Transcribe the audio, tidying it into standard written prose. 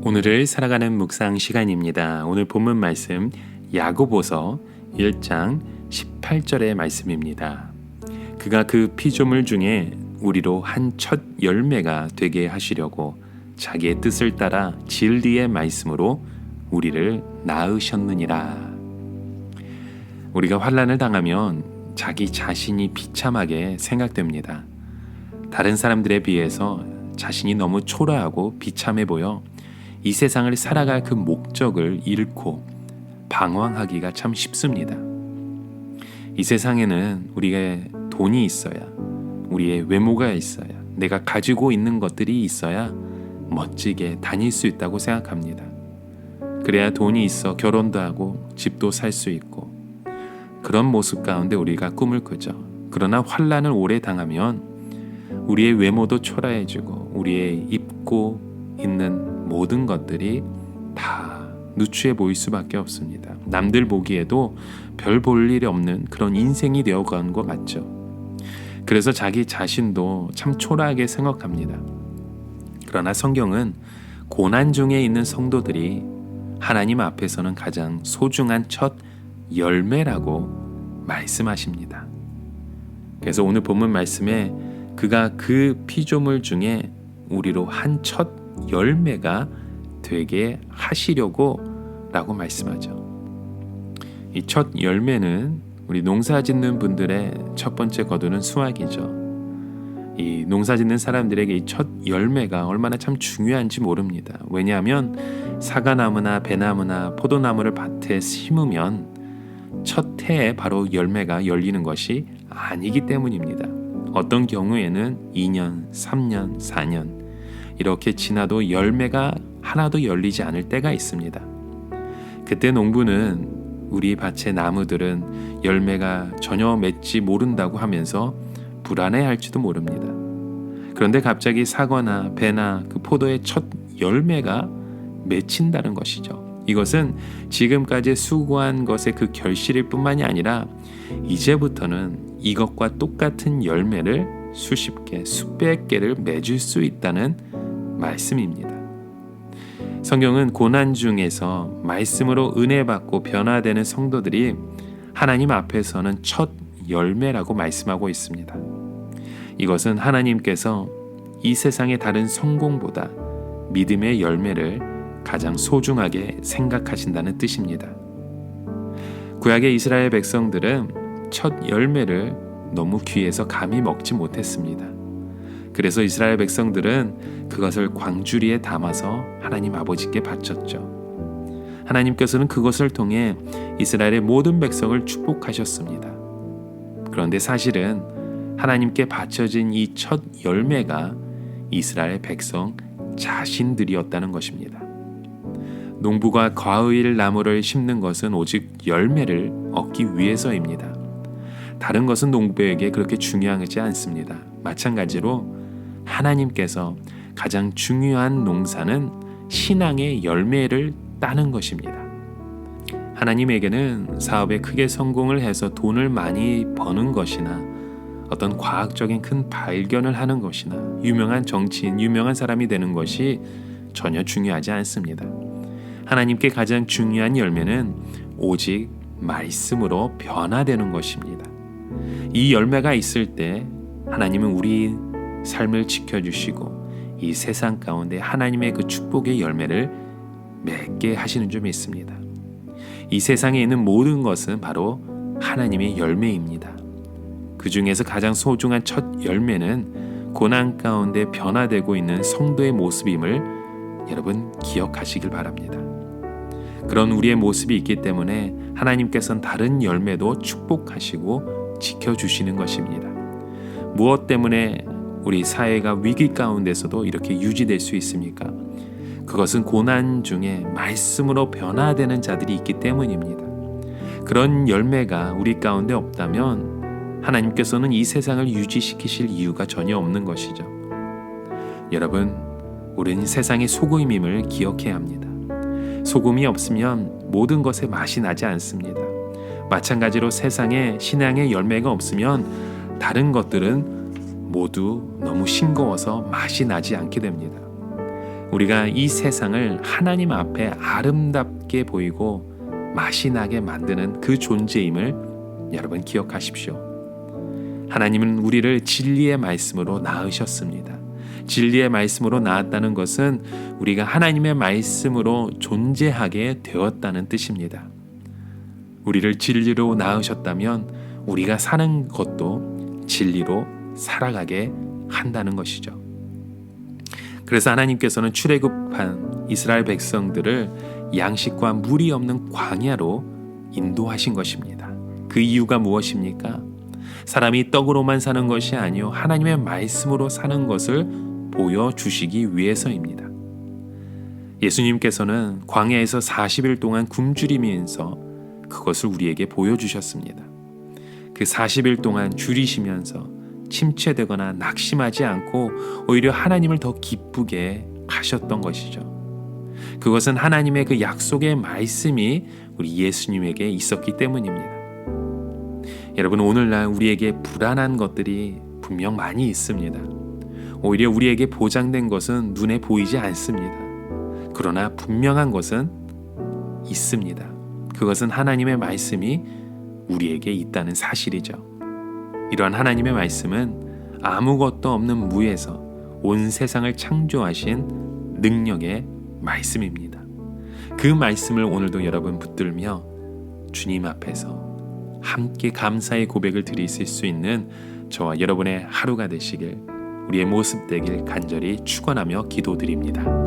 오늘을 살아가는 묵상 시간입니다. 오늘 본문 말씀 야고보서 1장 18절의 말씀입니다. 그가 그 피조물 중에 우리로 한 첫 열매가 되게 하시려고 자기의 뜻을 따라 진리의 말씀으로 우리를 낳으셨느니라. 우리가 환난을 당하면 자기 자신이 비참하게 생각됩니다. 다른 사람들에 비해서 자신이 너무 초라하고 비참해 보여 이 세상을 살아갈 그 목적을 잃고 방황하기가 참 쉽습니다. 이 세상에는 우리가 돈이 있어야, 우리의 외모가 있어야, 내가 가지고 있는 것들이 있어야 멋지게 다닐 수 있다고 생각합니다. 그래야 돈이 있어 결혼도 하고 집도 살 수 있고, 그런 모습 가운데 우리가 꿈을 꾸죠. 그러나 환난을 오래 당하면 우리의 외모도 초라해지고 우리의 입고 있는 모든 것들이 다 누추해 보일 수밖에 없습니다. 남들 보기에도 별 볼 일이 없는 그런 인생이 되어가는 것 같죠. 그래서 자기 자신도 참 초라하게 생각합니다. 그러나 성경은 고난 중에 있는 성도들이 하나님 앞에서는 가장 소중한 첫 열매라고 말씀하십니다. 그래서 오늘 본문 말씀에 그가 그 피조물 중에 우리로 한 첫 열매가 되게 하시려고 라고 말씀하죠. 이 첫 열매는 우리 농사 짓는 분들의 첫 번째 거두는 수확이죠. 이 농사 짓는 사람들에게 이 첫 열매가 얼마나 참 중요한지 모릅니다. 왜냐하면 사과나무나 배나무나 포도나무를 밭에 심으면 첫 해에 바로 열매가 열리는 것이 아니기 때문입니다. 어떤 경우에는 2년, 3년, 4년 이렇게 지나도 열매가 하나도 열리지 않을 때가 있습니다. 그때 농부는 우리 밭의 나무들은 열매가 전혀 맺지 모른다고 하면서 불안해할지도 모릅니다. 그런데 갑자기 사과나 배나 그 포도의 첫 열매가 맺힌다는 것이죠. 이것은 지금까지 수고한 것의 그 결실일 뿐만이 아니라 이제부터는 이것과 똑같은 열매를 수십 개, 수백 개를 맺을 수 있다는 말씀입니다. 성경은 고난 중에서 말씀으로 은혜 받고 변화되는 성도들이 하나님 앞에서는 첫 열매라고 말씀하고 있습니다. 이것은 하나님께서 이 세상의 다른 성공보다 믿음의 열매를 가장 소중하게 생각하신다는 뜻입니다. 구약의 이스라엘 백성들은 첫 열매를 너무 귀해서 감히 먹지 못했습니다. 그래서 이스라엘 백성들은 그것을 광주리에 담아서 하나님 아버지께 바쳤죠. 하나님께서는 그것을 통해 이스라엘의 모든 백성을 축복하셨습니다. 그런데 사실은 하나님께 바쳐진 이 첫 열매가 이스라엘 백성 자신들이었다는 것입니다. 농부가 과일 나무를 심는 것은 오직 열매를 얻기 위해서입니다. 다른 것은 농부에게 그렇게 중요하지 않습니다. 마찬가지로 하나님께서 가장 중요한 농사는 신앙의 열매를 따는 것입니다. 하나님에게는 사업에 크게 성공을 해서 돈을 많이 버는 것이나 어떤 과학적인 큰 발견을 하는 것이나 유명한 정치인, 유명한 사람이 되는 것이 전혀 중요하지 않습니다. 하나님께 가장 중요한 열매는 오직 말씀으로 변화되는 것입니다. 이 열매가 있을 때 하나님은 우리 삶을 지켜주시고 이 세상 가운데 하나님의 그 축복의 열매를 맺게 하시는 줄 믿습니다. 이 세상에 있는 모든 것은 바로 하나님의 열매입니다. 그 중에서 가장 소중한 첫 열매는 고난 가운데 변화되고 있는 성도의 모습임을 여러분 기억하시길 바랍니다. 그런 우리의 모습이 있기 때문에 하나님께서는 다른 열매도 축복하시고 지켜주시는 것입니다. 무엇 때문에 우리 사회가 위기 가운데서도 이렇게 유지될 수 있습니까? 그것은 고난 중에 말씀으로 변화되는 자들이 있기 때문입니다. 그런 열매가 우리 가운데 없다면 하나님께서는 이 세상을 유지시키실 이유가 전혀 없는 것이죠. 여러분, 우리는 세상의 소금임을 기억해야 합니다. 소금이 없으면 모든 것에 맛이 나지 않습니다. 마찬가지로 세상에 신앙의 열매가 없으면 다른 것들은 모두 너무 싱거워서 맛이 나지 않게 됩니다. 우리가 이 세상을 하나님 앞에 아름답게 보이고 맛이 나게 만드는 그 존재임을 여러분 기억하십시오. 하나님은 우리를 진리의 말씀으로 낳으셨습니다. 진리의 말씀으로 낳았다는 것은 우리가 하나님의 말씀으로 존재하게 되었다는 뜻입니다. 우리를 진리로 낳으셨다면 우리가 사는 것도 진리로 살아가게 한다는 것이죠. 그래서 하나님께서는 출애굽한 이스라엘 백성들을 양식과 물이 없는 광야로 인도하신 것입니다. 그 이유가 무엇입니까? 사람이 떡으로만 사는 것이 아니요 하나님의 말씀으로 사는 것을 보여주시기 위해서입니다. 예수님께서는 광야에서 40일 동안 굶주리면서 그것을 우리에게 보여주셨습니다. 그 40일 동안 줄이시면서 침체되거나 낙심하지 않고 오히려 하나님을 더 기쁘게 하셨던 것이죠. 그것은 하나님의 그 약속의 말씀이 우리 예수님에게 있었기 때문입니다. 여러분, 오늘날 우리에게 불안한 것들이 분명 많이 있습니다. 오히려 우리에게 보장된 것은 눈에 보이지 않습니다. 그러나 분명한 것은 있습니다. 그것은 하나님의 말씀이 우리에게 있다는 사실이죠. 이러한 하나님의 말씀은 아무것도 없는 무에서 온 세상을 창조하신 능력의 말씀입니다. 그 말씀을 오늘도 여러분 붙들며 주님 앞에서 함께 감사의 고백을 드리실 수 있는 저와 여러분의 하루가 되시길, 우리의 모습 되길 간절히 축원하며 기도드립니다.